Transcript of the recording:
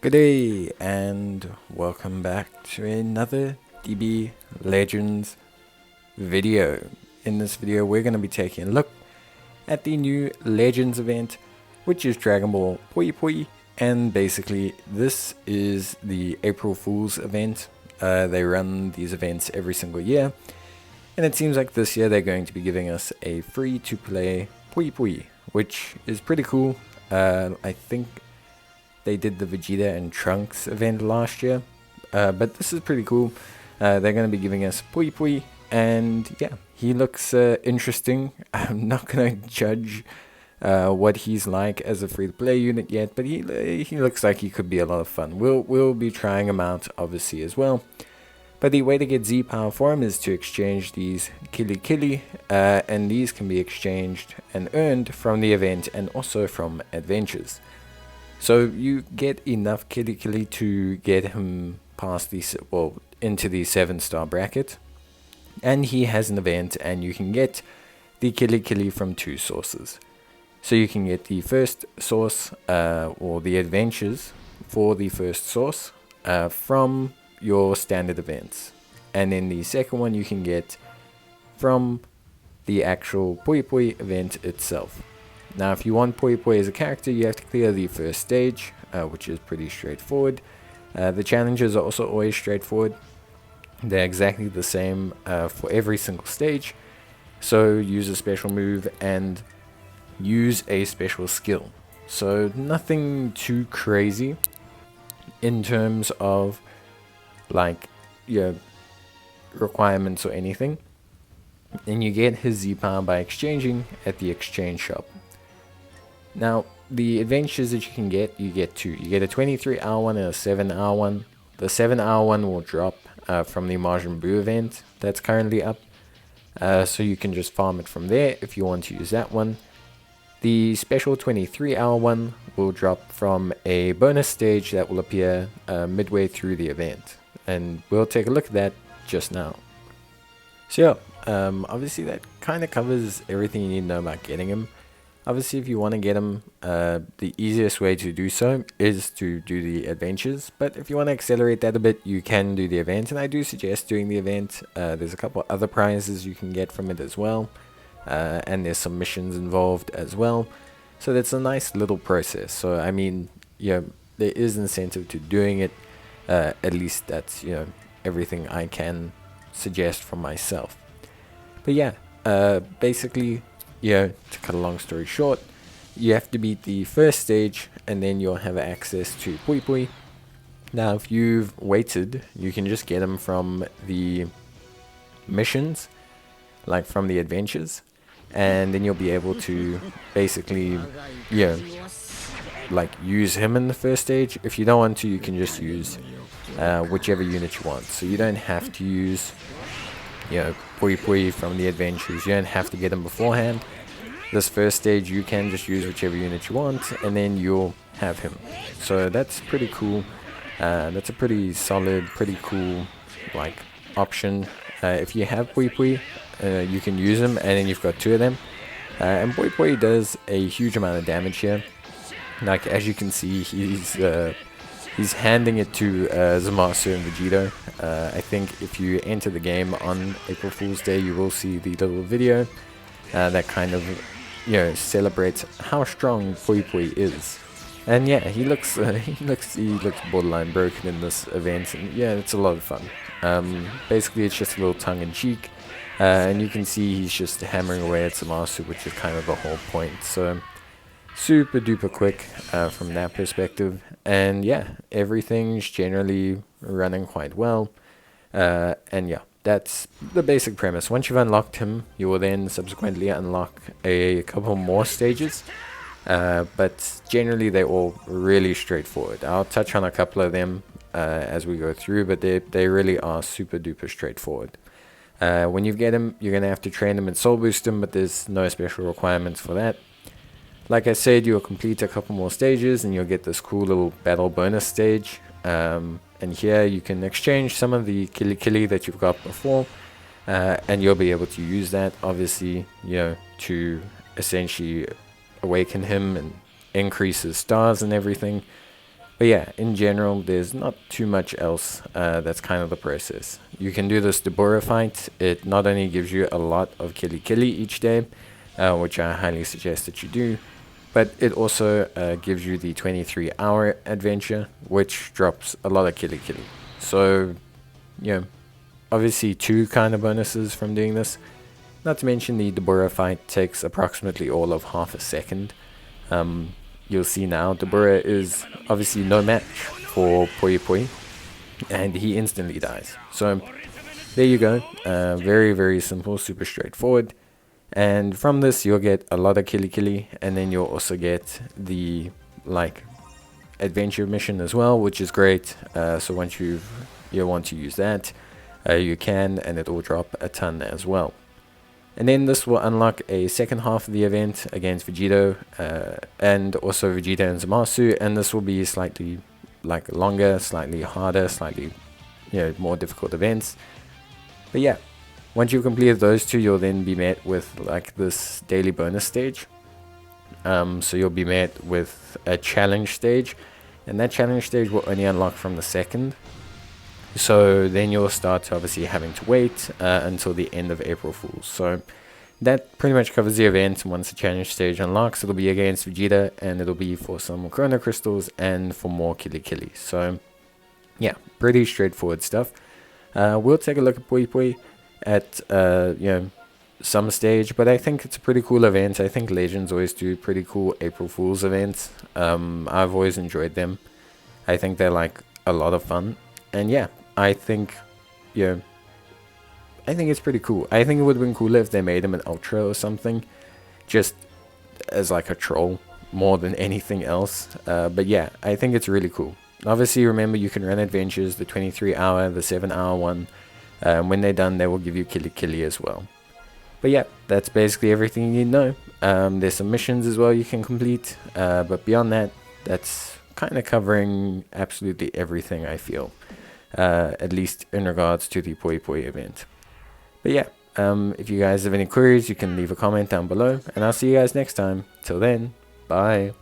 Good day and welcome back to another DB Legends video. In this video we're going to be taking a look at the new Legends event, which is Dragon Ball Pui Pui, and basically this is the April Fool's event. They run these events every single year, and it seems like this year they're going to be giving us a free to play Pui Pui, which is pretty cool. I think they did the Vegeta and Trunks event last year, but this is pretty cool. They're going to be giving us Pui Pui, and yeah, he looks interesting. I'm not going to judge what he's like as a free-to-play unit yet, but he looks like he could be a lot of fun. We'll be trying him out obviously as well. But the way to get Z power for him is to exchange these Kili, and these can be exchanged and earned from the event and also from adventures. So you get enough Kili to get him past the into the 7-star bracket, and he has an event, and you can get the Kili from two sources. So you can get the first source, or the adventures for the first source, from your standard events, and then the second one you can get from the actual Pui Pui event itself. Now if you want Pui Pui as a character, you have to clear the first stage, which is pretty straightforward. The challenges are also always straightforward. They're exactly the same for every single stage. So use a special move and use a special skill. So nothing too crazy in terms of like your requirements or anything. And you get his Z power by exchanging at the exchange shop. Now, the adventures that you get two. You get a 23-hour one and a 7-hour one. The 7-hour one will drop from the Majin Buu event that's currently up. So you can just farm it from there if you want to use that one. The special 23-hour one will drop from a bonus stage that will appear midway through the event. And we'll take a look at that just now. So yeah, obviously that kind of covers everything you need to know about getting him. Obviously, if you want to get him, the easiest way to do so is to do the adventures. But if you want to accelerate that a bit, you can do the event. And I do suggest doing the event. There's a couple other prizes you can get from it as well. And there's some missions involved as well. So that's a nice little process. So, I mean, yeah, there is incentive to doing it. At least that's, everything I can suggest from myself. But yeah, basically, to cut a long story short, you have to beat the first stage and then you'll have access to Pui Pui. Now if you've waited, you can just get them from the missions, like from the adventures, and then you'll be able to basically like use him in the first stage. If you don't want to, you can just use whichever unit you want. So you don't have to use Pui Pui from the adventures. You don't have to get them beforehand. This first stage you can just use whichever unit you want, and then you'll have him. So that's pretty cool. That's a pretty solid, pretty cool like option. If you have Pui Pui, you can use him, and then you've got two of them. And Pui Pui does a huge amount of damage here. Like as you can see, he's handing it to Zamasu and Vegeta. I think if you enter the game on April Fool's Day, you will see the little video that kind of celebrates how strong Pui Pui is. And yeah, he looks borderline broken in this event, and yeah, it's a lot of fun. Basically, it's just a little tongue-in-cheek, and you can see he's just hammering away at Zamasu, which is kind of the whole point. So super duper quick from that perspective, and yeah, everything's generally running quite well. And yeah, that's the basic premise. Once you've unlocked him, you will then subsequently unlock a couple more stages, but generally they're all really straightforward. I'll touch on a couple of them as we go through, but they really are super duper straightforward. When you get him, you're going to have to train him and soul boost him, but there's no special requirements for that. Like I said, you'll complete a couple more stages and you'll get this cool little battle bonus stage. And here you can exchange some of the Kili that you've got before, and you'll be able to use that, obviously, to essentially awaken him and increase his stars and everything. But yeah, in general, there's not too much else. That's kind of the process. You can do this Deborah fight. It not only gives you a lot of killy each day, which I highly suggest that you do, but it also gives you the 23-hour adventure, which drops a lot of killy. So, you know, obviously 2 kind of bonuses from doing this. Not to mention the Deborah fight takes approximately all of half a second. You'll see now Deborah is obviously no match for Pui Pui, and he instantly dies. So there you go. Very, very simple, super straightforward. And from this you'll get a lot of killy, and then you'll also get the like adventure mission as well, which is great. So once you want to use that, you can, and it will drop a ton as well. And then this will unlock a second half of the event against Vegito, and also Vegeta and Zamasu, and this will be slightly like longer, slightly harder, slightly more difficult events. But yeah, once you've completed those 2, you'll then be met with like this daily bonus stage. So you'll be met with a challenge stage, and that challenge stage will only unlock from the 2nd. So then you'll start obviously having to wait until the end of April Fools. So that pretty much covers the event. Once the challenge stage unlocks, it'll be against Vegeta, and it'll be for some Chrono Crystals and for more killy. So yeah, pretty straightforward stuff. We'll take a look at Pui Pui at some stage, but I think it's a pretty cool event. I think Legends always do pretty cool April Fools events. I've always enjoyed them. I think they're like a lot of fun, and yeah, I think it's pretty cool. I think it would have been cooler if they made him an Ultra or something, just as like a troll more than anything else. But yeah, I think it's really cool. Obviously, remember, you can run adventures, the 23-hour, the 7-hour one. When they're done, they will give you killy as well. But yeah, that's basically everything you need to know. There's some missions as well you can complete. But beyond that, that's kind of covering absolutely everything, I feel. At least in regards to the Pui Pui event. But yeah, if you guys have any queries, you can leave a comment down below. And I'll see you guys next time. Till then, bye.